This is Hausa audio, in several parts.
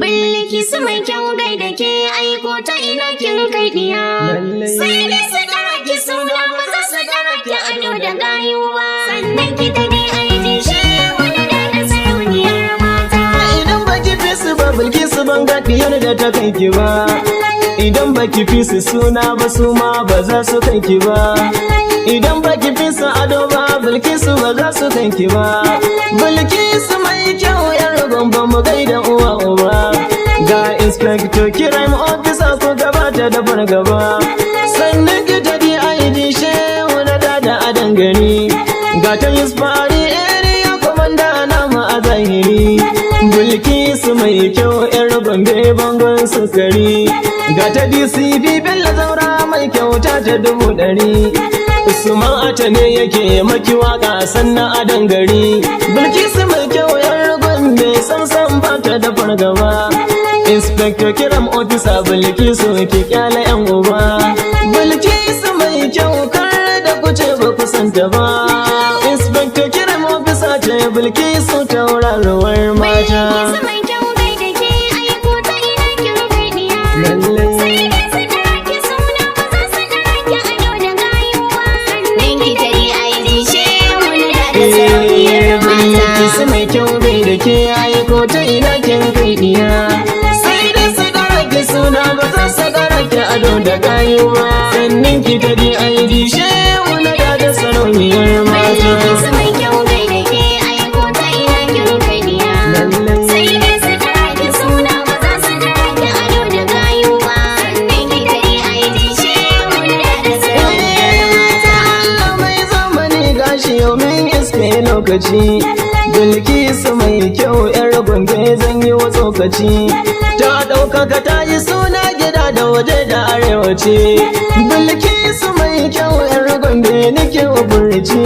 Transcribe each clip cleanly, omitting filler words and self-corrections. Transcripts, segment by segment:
Bilkisu mai kyau gai da ke aiko ta ina kin kai diya. Sai dai su kara ki suna ba za su kara ki ado da gayuwa. Sannan ki ta ne aiki shi wani da sarauniyar mata. Idan baki fi su ba Bilkisu ban ga diyar da ta kai ki ba. Idan baki fi su suna ba su ma ba za su kai ki ba. Idan baki fi su ado ba Bilkisu ba za su kai ki ba. Bilkisu mai kyau yar gombe mu gaida uwa uba. Ga inspector crime officer ko gabata da fargaba. Sannan ki ta DID shehu na dada a dangane. Ga ta yusfari area commander namu a zahiri. Bilkisu mai kyau yar gombe bangon sukari. Ga ta DCB Bello Zaura mai kyauta ta 100. Usman Ata ne yake maki waka sannan a dangare. Bilkisu mai kyau yar gombe san bata da fargaba. Inspector kiram officer Bilkisu ki kyale yan uba. Bilkisu mai kyau kar da kuce ba ku santa ba. Inspector kiram officer ce Bilkisu tauraruwar mata. Bilkisu mai kyau gai da ke aiko ta ina kin kai diya. Sai dai su kara ki suna ba za su kara ki ado da gayuwa. Sannan ki ta DID shi wani da sarauniyar mata. Bilkisu mai kyau gai da ke aiko ta ina kin kai diya. Suna ba za su kara ki ado da gayuwa. Sannan ki ta DID shehu na da sarauniyar mata. Bilkisu mai kyau gai da ke aiko ta ina kin kai diya. Sai dai su kara ki suna ba za su kara ki ado da gayuwa. Sannan ki ta DID shehu na da sarauniyar mata. Mai zamani gashi yau min iske lokaci. Bilkisu mai kyau yar gombe zan yi wa tsokaci. Ta ɗaukaka ta yi suna gida da waje da arewaci. Bilkisu mai kyau yar gombe nake wa burci.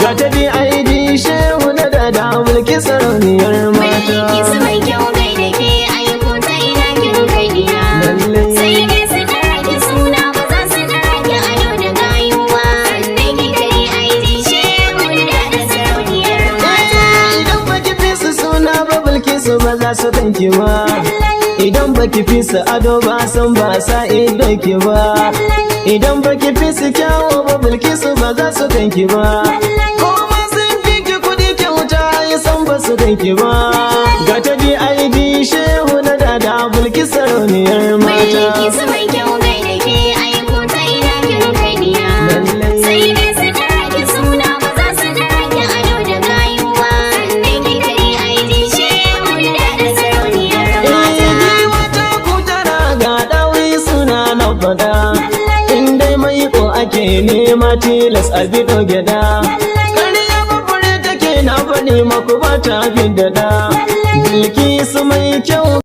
Ga ta DID shehu na dada mulki sarauniyar mata. Bilkisu mai kyau gai da ke aiko ta ina kin kai diya. Sai dai su kara ki suna ba za su kara ki ado da gayuwa. Sannan ki ta DID shehu na da sarauniyar mata. Idan baki fi su suna ba Bilkisu ba za su kanki ba. Idan baki fi su ado ba san ba sa idon ki ba. Idan baki fi su kyawo ba Bilkisu ba za su kanki ba. Kuma sun fi ki kudi kyauta ya san ba su kanki ba. Ga ta DID shehu na dada Bilkisu sarauniyar mata. Bilkisu mai kyau gai da ke aiko ta ina kin kai diya. Sai dai su kara ki suna ba za su kara ki ado da gayuwa. Sannan ki ta DID shehu na da sarauniyar mata. Wata kutara ga dawi suna na fada. In dai mai ko ake nema tilas a bido gyada. Ƙarya babure take na faɗi maku ba ta fi da. Bilkisu mai kyau